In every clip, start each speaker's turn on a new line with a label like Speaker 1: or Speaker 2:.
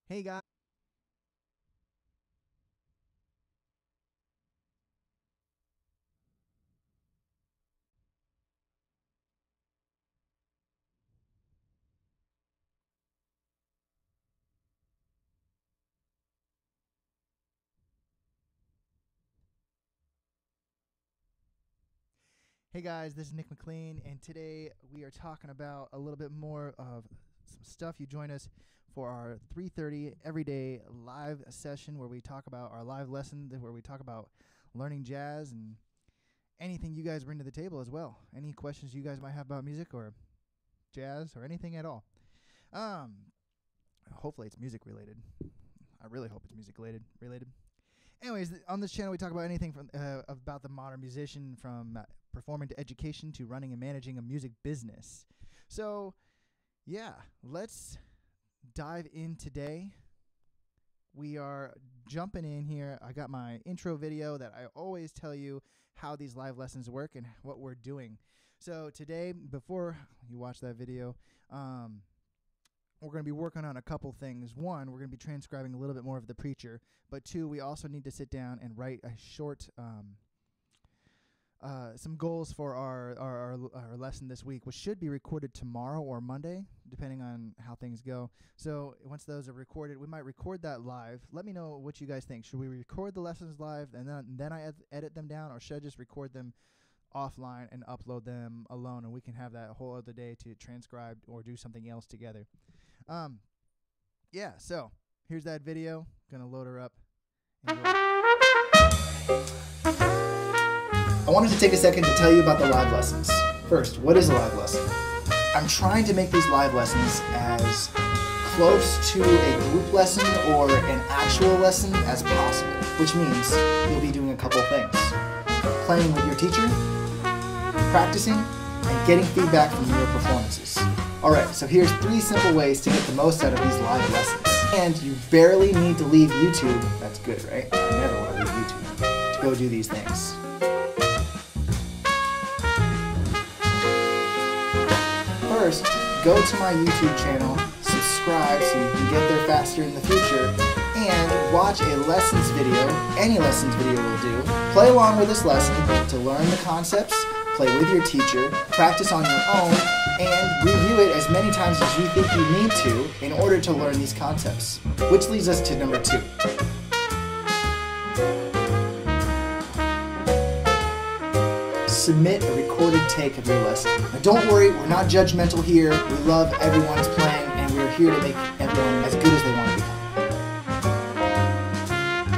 Speaker 1: Hey guys. Hey guys, this is Nick McLean, and today we are talking about a little bit more of some stuff. You join us for our 3:30 everyday live session where we talk about our live lesson, where we talk about learning jazz and anything you guys bring to the table as well. Any questions you guys might have about music or jazz or anything at all. Um, Hopefully it's music related. I really hope it's music related. Anyways, on this channel we talk about anything from about the modern musician, from performing to education to running and managing a music business. So, yeah, let's dive in today. We are jumping in here. I got my intro video that I always tell you how these live lessons work and what we're doing. So today, before you watch that video, we're going to be working on a couple things. One, we're going to be transcribing a little bit more of the preacher. But two, we also need to sit down and write a short, some goals for our lesson this week, which should be recorded tomorrow or Monday, depending on how things go. So once those are recorded, we might record that live. Let me know what you guys think. Should we record the lessons live and then I edit them down, or should I just record them offline and upload them alone, and we can have that whole other day to transcribe or do something else together? Yeah, so here's that video. Gonna load her up. Enjoy. I wanted to take a second to tell you about the live lessons. First, what is a live lesson? I'm trying to make these live lessons as close to a group lesson or an actual lesson as possible, which means you'll be doing a couple things. Playing with your teacher, practicing, and getting feedback from your performances. Alright, so here's 3 simple ways to get the most out of these live lessons. And you barely need to leave YouTube, that's good, right? I never want to leave YouTube, to go do these things. First, go to my YouTube channel, subscribe so you can get there faster in the future, and watch a lessons video, any lessons video will do. Play along with this lesson to learn the concepts, play with your teacher, practice on your own, and review it as many times as you think you need to in order to learn these concepts. Which leads us to number 2. Submit a recorded take of your lesson. Now don't worry, we're not judgmental here. We love everyone's playing, and we're here to make everyone as good as they want to become.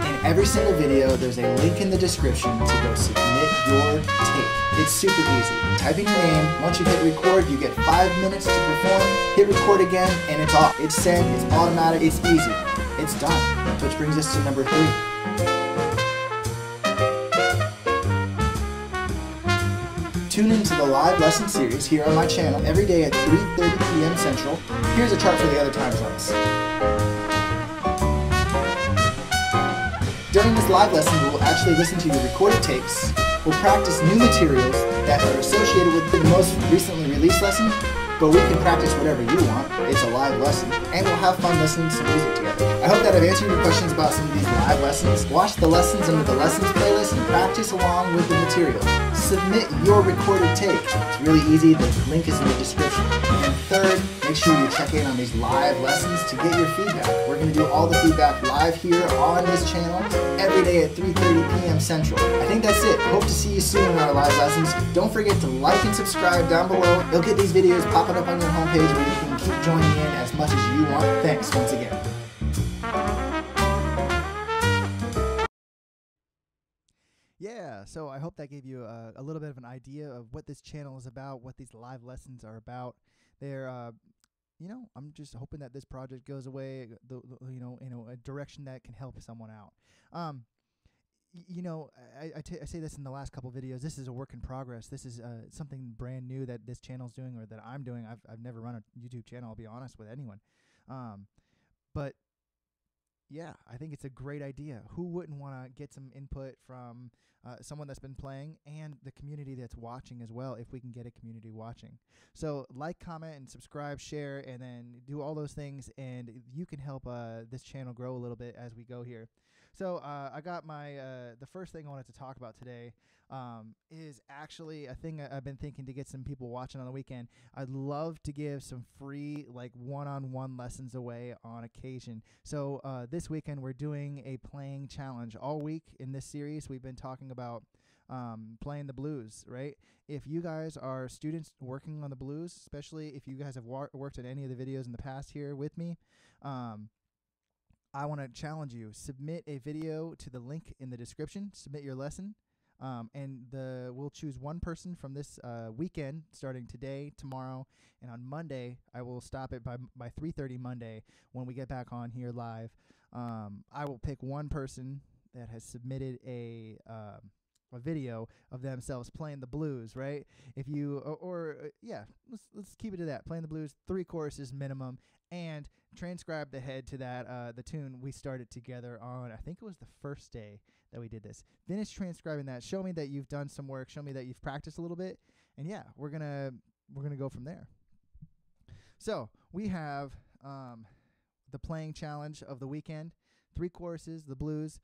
Speaker 1: In every single video, there's a link in the description to go submit your take. It's super easy. Type in your name. Once you hit record, you get 5 minutes to perform. Hit record again, and it's off. It's sent, it's automatic, it's easy. It's done. Which brings us to number 3. Tune into the live lesson series here on my channel every day at 3:30 p.m. Central. Here's a chart for the other time zones. During this live lesson, we will actually listen to your recorded takes. We'll practice new materials that are associated with the most recently released lesson, but we can practice whatever you want. It's a live lesson, and we'll have fun listening to music together. I hope that I've answered your questions about some of these live lessons. Watch the lessons under the lessons playlist and practice along with the material. Submit your recorded take. It's really easy. The link is in the description. And third, make sure you check in on these live lessons to get your feedback. We're going to do all the feedback live here on this channel every day at 3:30 p.m. Central. I think that's it. Hope to see you soon in our live lessons. Don't forget to like and subscribe down below. You'll get these videos popping up on your homepage where you can keep joining in as much as you want. Thanks once again. Yeah, so I hope that gave you a little bit of an idea of what this channel is about, what these live lessons are about. They're, I'm just hoping that this project goes away, in a direction that can help someone out. I say this in the last couple videos. This is a work in progress. This is something brand new that this channel's doing, or that I'm doing. I've never run a YouTube channel, I'll be honest with anyone. But Yeah, I think it's a great idea. Who wouldn't want to get some input from someone that's been playing and the community that's watching as well, if we can get a community watching? So like, comment, and subscribe, share, and then do all those things, and you can help this channel grow a little bit as we go here. So I got my the first thing I wanted to talk about today is actually a thing I've been thinking to get some people watching on the weekend. I'd love to give some free, like, one-on-one lessons away on occasion. So this weekend we're doing a playing challenge. All week in this series we've been talking about playing the blues, right? If you guys are students working on the blues, especially if you guys have worked on any of the videos in the past here with me, I want to challenge you. Submit a video to the link in the description. Submit your lesson. And we'll choose one person from this weekend, starting today, tomorrow, and on Monday. I will stop it by 3:30 Monday when we get back on here live. I will pick one person that has submitted a video of themselves playing the blues, right? If you yeah, let's keep it to that. Playing the blues, 3 choruses minimum, and transcribe the head to that the tune we started together on, I think it was the first day that we did this. Finish transcribing that. Show me that you've done some work. Show me that you've practiced a little bit, and yeah, we're gonna go from there. So we have the playing challenge of the weekend. 3 choruses, the blues.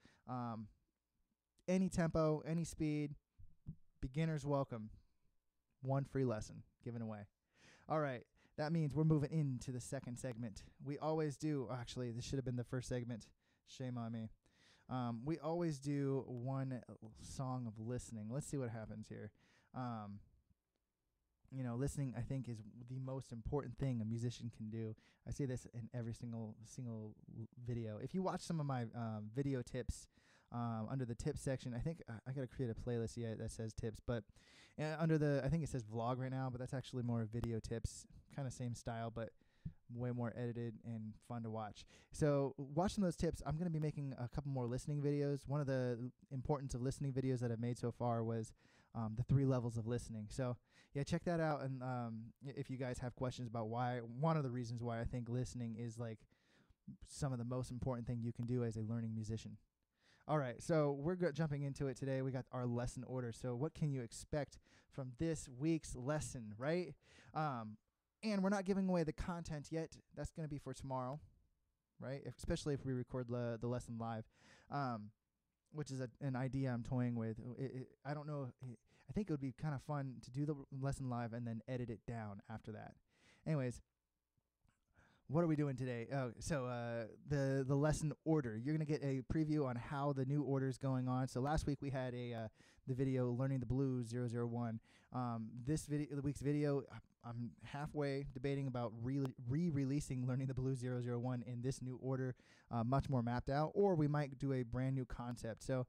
Speaker 1: Any tempo, any speed, beginner's welcome. 1 free lesson given away. All right, that means we're moving into the second segment. We always do, actually, this should have been the first segment. Shame on me. We always do one song of listening. Let's see what happens here. You know, listening, I think, is the most important thing a musician can do. I say this in every single video. If you watch some of my video tips, under the tips section, I think I got to create a playlist yet that says tips, but under I think it says vlog right now, but that's actually more video tips, kind of same style, but way more edited and fun to watch. So watching those tips, I'm going to be making a couple more listening videos. One of the importance of listening videos that I've made so far was the 3 levels of listening. So yeah, check that out. And if you guys have questions about one of the reasons why I think listening is like some of the most important thing you can do as a learning musician. All right, so we're jumping into it today. We got our lesson order. So what can you expect from this week's lesson, right? And we're not giving away the content yet. That's going to be for tomorrow, right? Especially if we record the lesson live, which is an idea I'm toying with. I don't know. I think it would be kind of fun to do the lesson live and then edit it down after that. Anyways, what are we doing today? Oh, so the lesson order. You're going to get a preview on how the new order is going on. So last week we had the video Learning the Blues 001. This video, the week's video, I'm halfway debating about re-releasing Learning the Blues 001 in this new order, much more mapped out, or we might do a brand new concept. So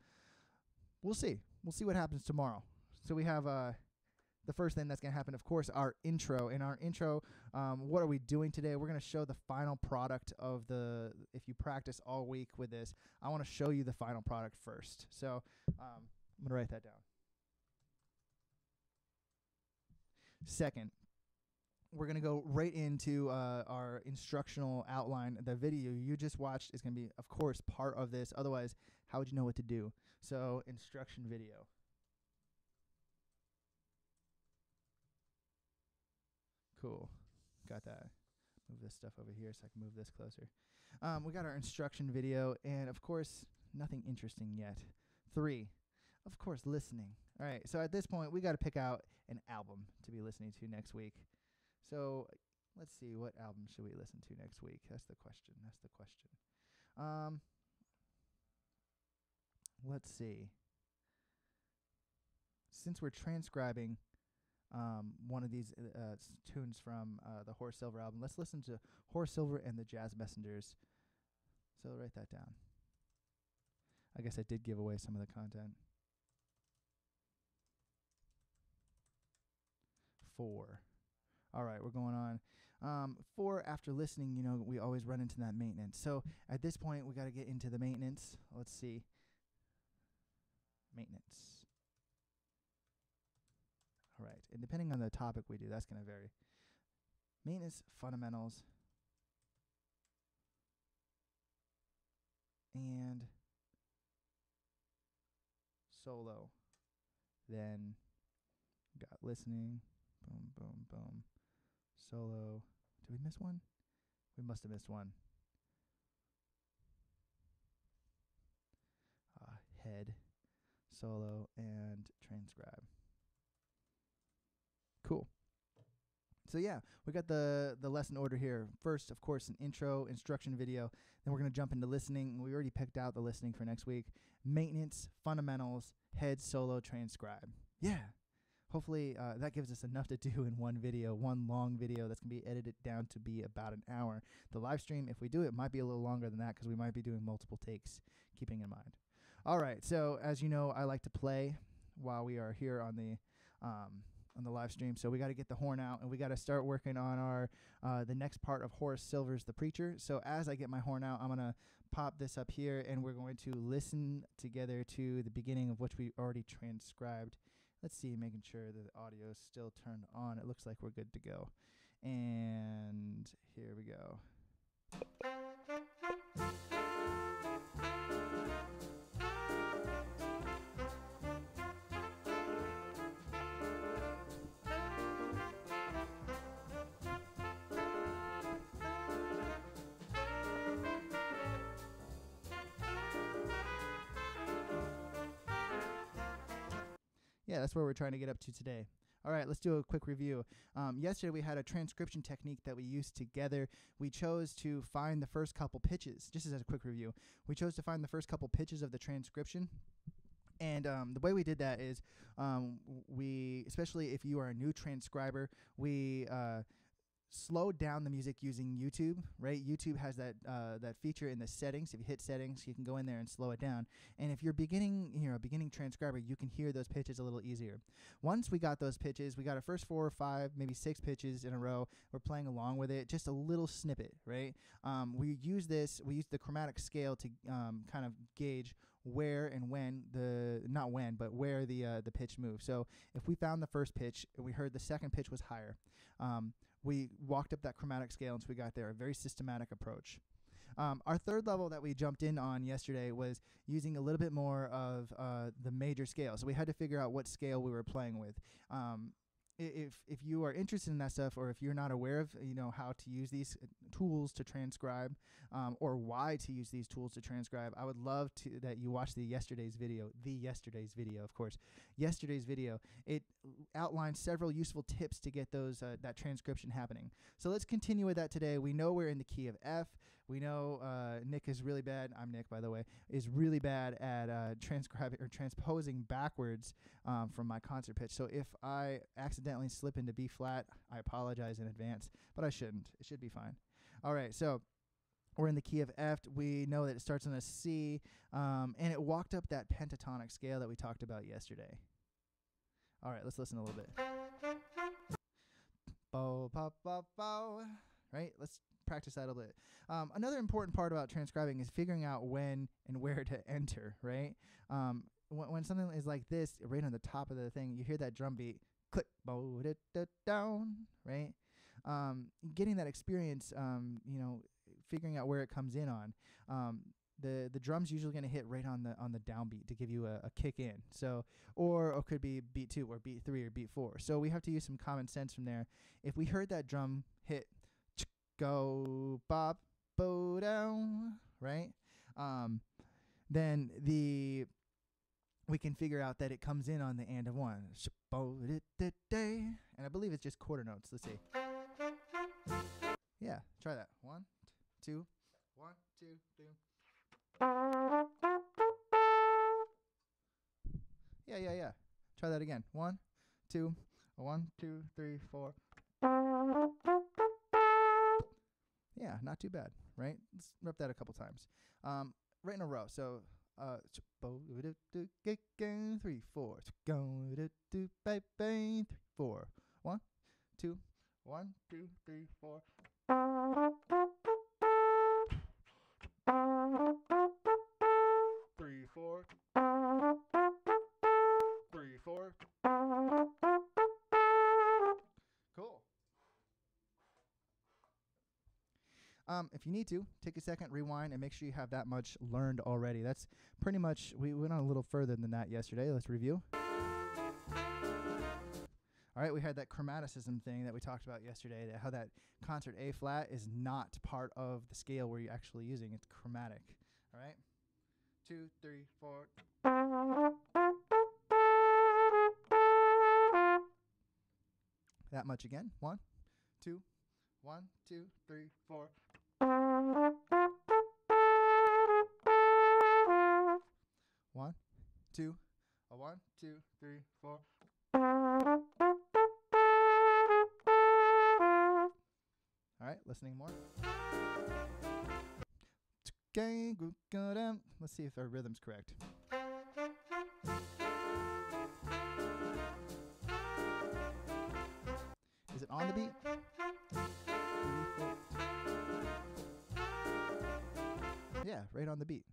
Speaker 1: we'll see. We'll see what happens tomorrow. So we have the first thing that's going to happen, of course, our intro. In our intro, what are we doing today? We're going to show the final product of if you practice all week with this, I want to show you the final product first. So I'm going to write that down. Second, we're going to go right into our instructional outline. The video you just watched is going to be, of course, part of this. Otherwise, how would you know what to do? So instruction video. Cool. Got that. Move this stuff over here so I can move this closer. We got our instruction video, and of course, nothing interesting yet. 3, of course, listening. All right, so at this point, we got to pick out an album to be listening to next week. So let's see, what album should we listen to next week? That's the question. Let's see. Since we're transcribing one of these tunes from the Horace Silver album, let's listen to Horace Silver and the Jazz Messengers. So write that down. I guess I did give away some of the content. 4. All right, we're going on. 4, after listening, you know, we always run into that maintenance. So at this point, we got to get into the maintenance. Let's see. Maintenance. All right, and depending on the topic we do, that's going to vary. Maintenance fundamentals. and solo. Then got listening, boom, boom, boom, solo. Did we miss one? We must have missed one. Head, solo, and transcribe. Cool. So yeah, we got the lesson order here. First, of course, an intro, instruction video. Then we're going to jump into listening. We already picked out the listening for next week. Maintenance, fundamentals, head, solo, transcribe. Yeah. Hopefully that gives us enough to do in one video, one long video that's going to be edited down to be about an hour. The live stream, if we do it, might be a little longer than that because we might be doing multiple takes, keeping in mind. All right, so as you know, I like to play while we are here on the live stream. So we got to get the horn out, and we got to start working on our the next part of Horace Silver's The Preacher. So as I get my horn out, I'm going to pop this up here, and we're going to listen together to the beginning of which we already transcribed. Let's see, making sure that the audio is still turned on. It looks like we're good to go. And here we go. Yeah, that's where we're trying to get up to today. All right, let's do a quick review. Yesterday we had a transcription technique that we used together. We chose to find the first couple pitches, just as a quick review. We chose to find the first couple pitches of the transcription. And the way we did that is we, especially if you are a new transcriber, we slowed down the music using YouTube, right? YouTube has that feature in the settings. If you hit settings, you can go in there and slow it down. And if you're a beginning transcriber, you can hear those pitches a little easier. Once we got those pitches, we got our first 4 or 5, maybe 6 pitches in a row. We're playing along with it, just a little snippet, right? We use the chromatic scale to kind of gauge where and when where the pitch moves. So if we found the first pitch and we heard the second pitch was higher, we walked up that chromatic scale until we got there, a very systematic approach. Our third level that we jumped in on yesterday was using a little bit more of the major scale. So we had to figure out what scale we were playing with. If you are interested in that stuff, or if you're not aware of how to use these tools to transcribe, or why to use these tools to transcribe, I would love that you watch yesterday's video, of course. Yesterday's video, it outlines several useful tips to get that transcription happening. So let's continue with that today. We know we're in the key of F. We know Nick is really bad. I'm Nick, by the way, is really bad at transcribing or transposing backwards from my concert pitch. So if I accidentally slip into B flat, I apologize in advance, but I shouldn't. It should be fine. All right, so we're in the key of F. We know that it starts on a C, and it walked up that pentatonic scale that we talked about yesterday. All right, let's listen a little bit. Bo, pop, pop, bo. Right? Let's practice that a little bit. Another important part about transcribing is figuring out when and where to enter, right? When something is like this, right on the top of the thing, you hear that drum beat, click, bo, da, da, down, right? Getting that experience, figuring out where it comes in on. The drum's usually going to hit right on the downbeat to give you a kick in. So, or it could be beat 2 or beat 3 or beat 4. So we have to use some common sense from there. If we heard that drum hit, go bop bo down, right? Then we can figure out that it comes in on the and of 1. And I believe it's just quarter notes. Let's see. Yeah, try that. 1, 2, 1, 2, 3. Yeah. Try that again. 1, 2, 1, 2, 3, 4. Yeah, not too bad, right? Let's rep that a couple times. Right in a row. So 3, 4. 3, 4. 1, 2, 1, 2, 3, 4. 3, 4. 3, 4. Cool. If you need to, take a second, rewind, and make sure you have that much learned already. That's pretty much, we went on a little further than that yesterday. Let's review. All right, we had that chromaticism thing that we talked about yesterday, that how that concert A flat is not part of the scale we're actually using. It's chromatic. All right? 2, 3, 4. That much again. 1, 2, 1, 2, 3, 4. 1, 2, 1, 2, 3, 4. All right, listening more. Let's see if our rhythm's correct. Is it on the beat? 3, 4. Yeah, right on the beat.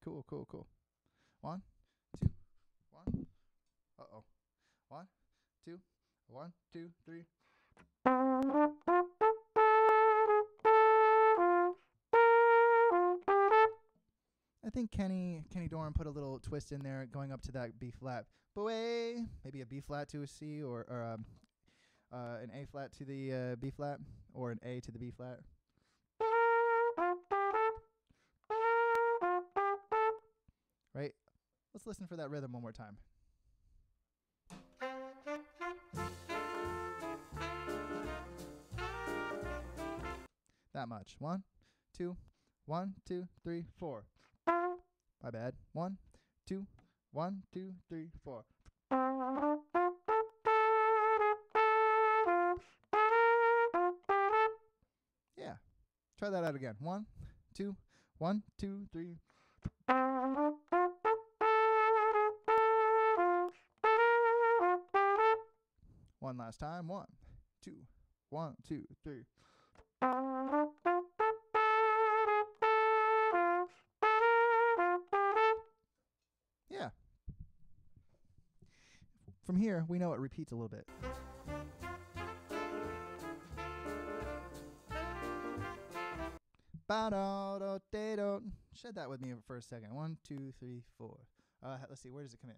Speaker 1: Cool, cool, cool. 1, 2, 1. Uh-oh. 1, 2, 1, 2, 3. I think Kenny Dorham put a little twist in there, going up to that B flat. Boy, maybe a B flat to a C, or an A flat to the B flat, or an A to the B flat. Right? Let's listen for that rhythm one more time. That much. 1, 2, 1, 2, 3, 4. My bad. 1, 2, 1, 2, 3, 4. Yeah. Try that out again. 1, 2, 1, 2, 3. One last time. 1, 2, 1, 2, 3. Yeah. From here, we know it repeats a little bit. Shed that with me for a second. 1, 2, 3, 4. Let's see. Where does it come in?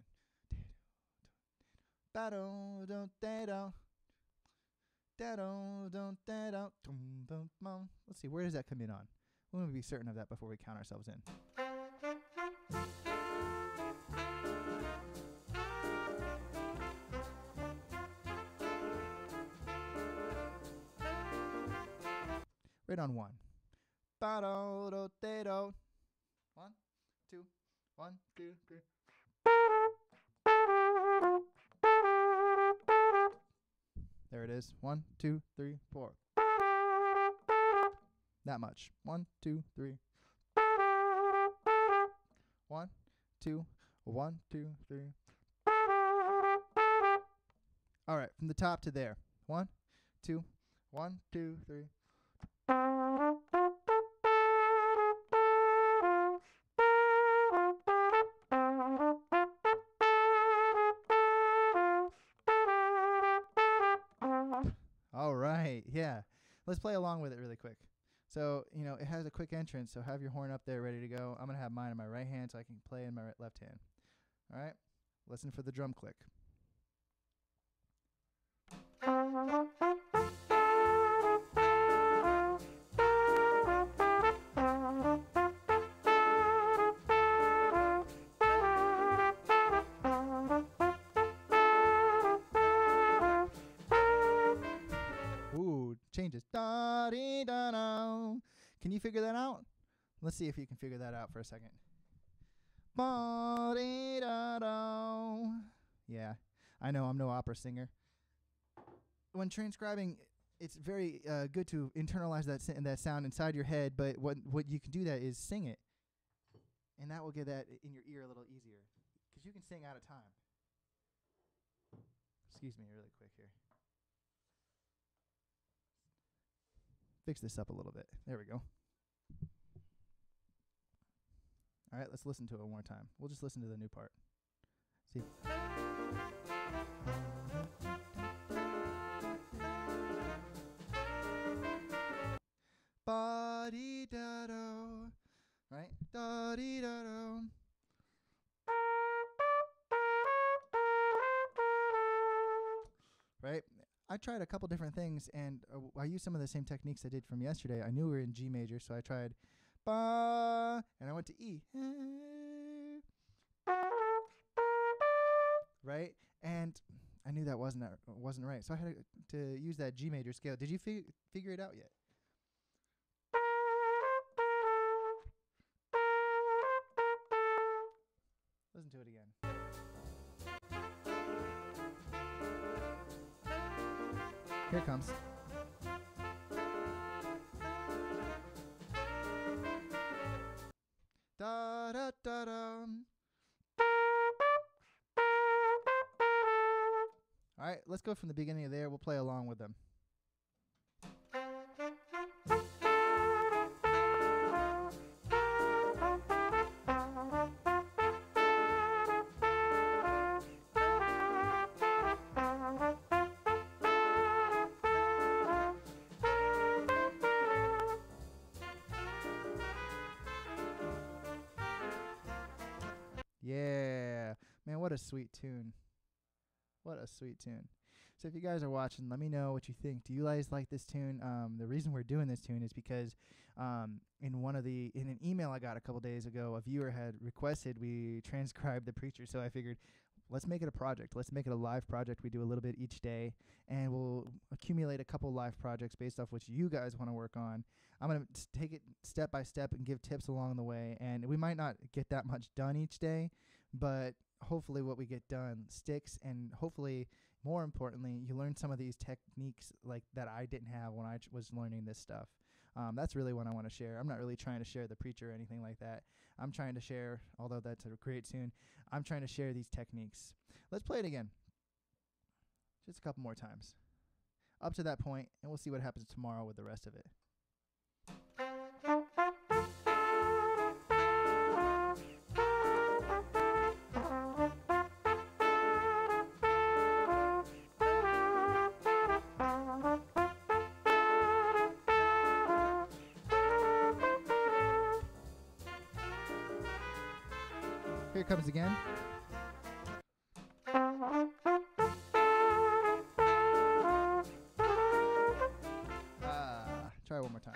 Speaker 1: Let's see. Where does that come in on? We want to be certain of that before we count ourselves in. Right on 1. 1, 2, 1, 2, 3. There it is. 1, 2, 3, 4. That much. 1, 2, 3. 1, 2, 1, 2, 3. All right, from the top to there. 1, 2, 1, 2, 3. All right, yeah. Let's play along with it really quick. So, it has a quick entrance, so have your horn up there ready to go. I'm going to have mine in my right hand so I can play in my left hand. All right? Listen for the drum click. Ooh, changes. Da-dee-da-da. Can you figure that out? Let's see if you can figure that out for a second. Ba-dee-da-da. Yeah, I know I'm no opera singer. When transcribing, it's very good to internalize that sound inside your head, but what you can do that is sing it. And that will get that in your ear a little easier. Because you can sing out of time. Excuse me really quick here. Fix this up a little bit. There we go. All right, let's listen to it one more time. We'll just listen to the new part. See. I tried a couple different things, and I used some of the same techniques I did from yesterday. I knew we were in G major, so I tried ba, and I went to E. Right? And I knew that wasn't right, so I had to use that G major scale. Did you figure it out yet? Listen to it again. Here it comes. Da da da da. All right, let's go from the beginning of there. We'll play along with them. Yeah, man, what a sweet tune. What a sweet tune. So if you guys are watching, let me know what you think. Do you guys like this tune? The reason we're doing this tune is because in an email I got a couple days ago, a viewer had requested we transcribe the preacher. So I figured, let's make it a project. Let's make it a live project. We do a little bit each day, and we'll accumulate a couple live projects based off which you guys want to work on. I'm going to take it step by step and give tips along the way, and we might not get that much done each day, but hopefully what we get done sticks, and hopefully, more importantly, you learn some of these techniques like that I didn't have when I was learning this stuff. That's really what I want to share. I'm not really trying to share the preacher or anything like that. I'm trying to share, although that's a great tune, I'm trying to share these techniques. Let's play it again. Just a couple more times. Up to that point, and we'll see what happens tomorrow with the rest of it. Here it comes again. Try one more time.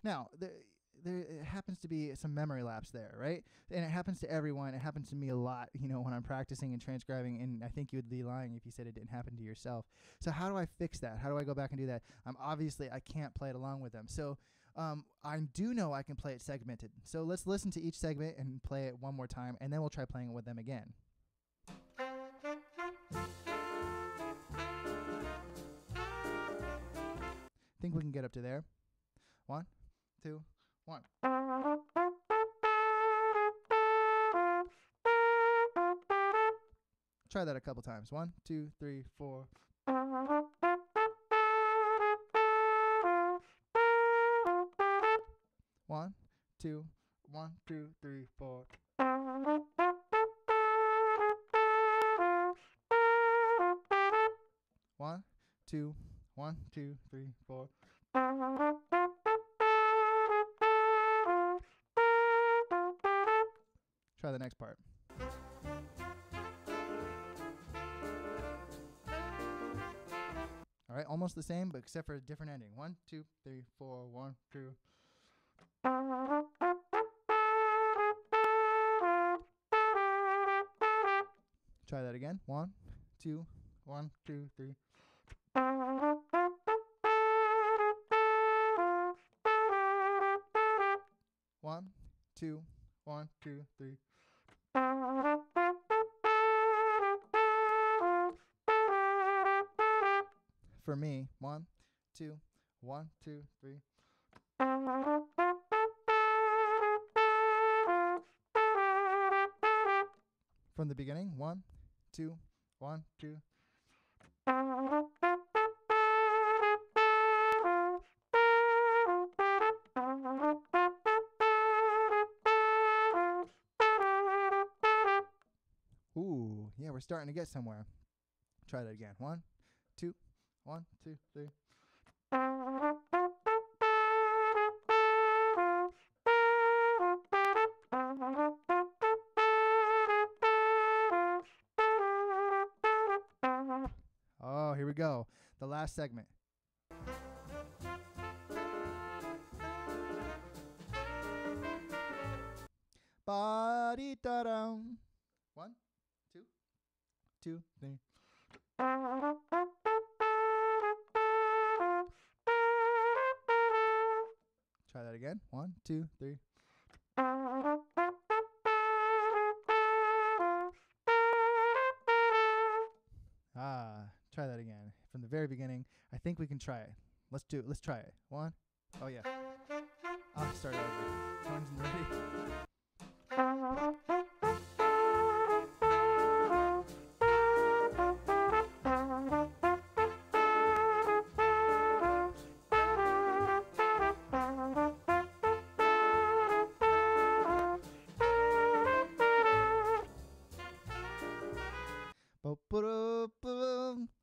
Speaker 1: Now, there it happens to be some memory lapse there, right? And it happens to everyone. It happens to me a lot, when I'm practicing and transcribing, and I think you would be lying if you said it didn't happen to yourself. So how do I fix that? How do I go back and do that? Obviously, I can't play it along with them. So I do know I can play it segmented. So let's listen to each segment and play it one more time, and then we'll try playing it with them again. Think we can get up to there. 1, 2, 1. Try that a couple times. 1, 2, 3, 4. 1, 2, 1, 2, 3, 4. 1, 2, 1, 2, 3, 4. Try the next part. All right, almost the same, but except for a different ending. 1, 2, 3, 4, 1, 2. Try that again. 1, 2, 1, 2, 3. 1, 2, 1, 2, 3. For me, 1, 2, 1, 2, 3. From the beginning, 1, 2, 1, 2. Ooh, yeah, we're starting to get somewhere. Try that again. 1, 2, 1, 2, 3. Oh, here we go. The last segment. Body da dum. 1, 2, 2, 3. Try that again. 1, 2, 3. Try that again from the very beginning. I think we can try it. Let's do it. Let's try it. 1. Oh yeah. I'll start over. Tones and ready.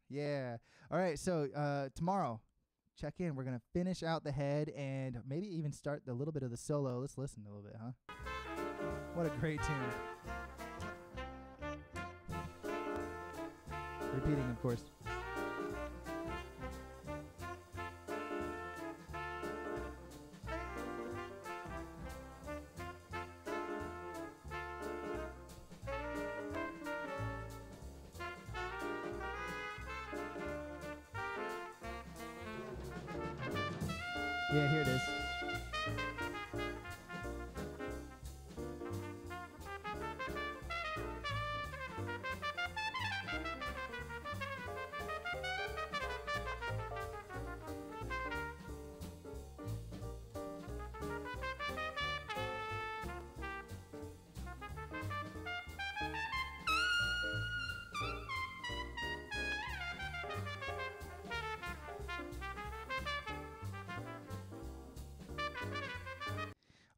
Speaker 1: Yeah. All right. So tomorrow, check in. We're gonna finish out the head and maybe even start a little bit of the solo. Let's listen a little bit, huh? What a great tune. Repeating, of course. Yeah, here it is.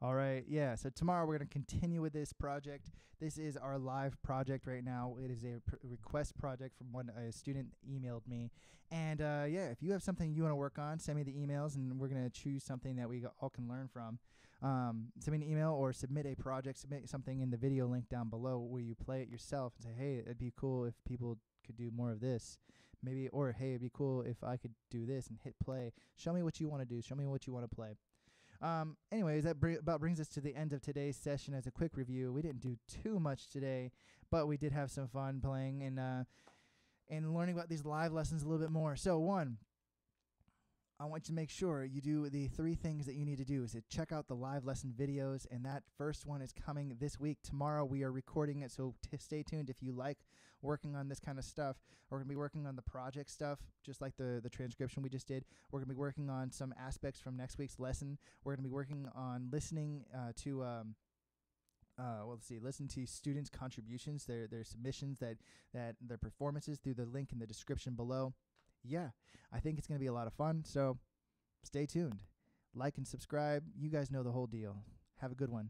Speaker 1: All right, yeah, so tomorrow we're going to continue with this project. This is our live project right now. It is a request project from when a student emailed me. And yeah, if you have something you want to work on, send me the emails and we're going to choose something that we all can learn from. Send me an email or submit a project, submit something in the video link down below where you play it yourself and say, hey, it'd be cool if people could do more of this. Maybe, or hey, it'd be cool if I could do this, and hit play. Show me what you want to do. Show me what you want to play. Anyways, that about brings us to the end of today's session. As a quick review, we didn't do too much today, but we did have some fun playing and learning about these live lessons a little bit more. So 1, I want you to make sure you do the 3 things that you need to do is to check out the live lesson videos, and that first one is coming this week. Tomorrow we are recording it, so stay tuned if you like working on this kind of stuff. We're going to be working on the project stuff, just like the transcription we just did. We're going to be working on some aspects from next week's lesson. We're going to be working on listening to listen to students' contributions, their submissions, that their performances through the link in the description below. Yeah, I think it's going to be a lot of fun, so stay tuned. Like and subscribe. You guys know the whole deal. Have a good one.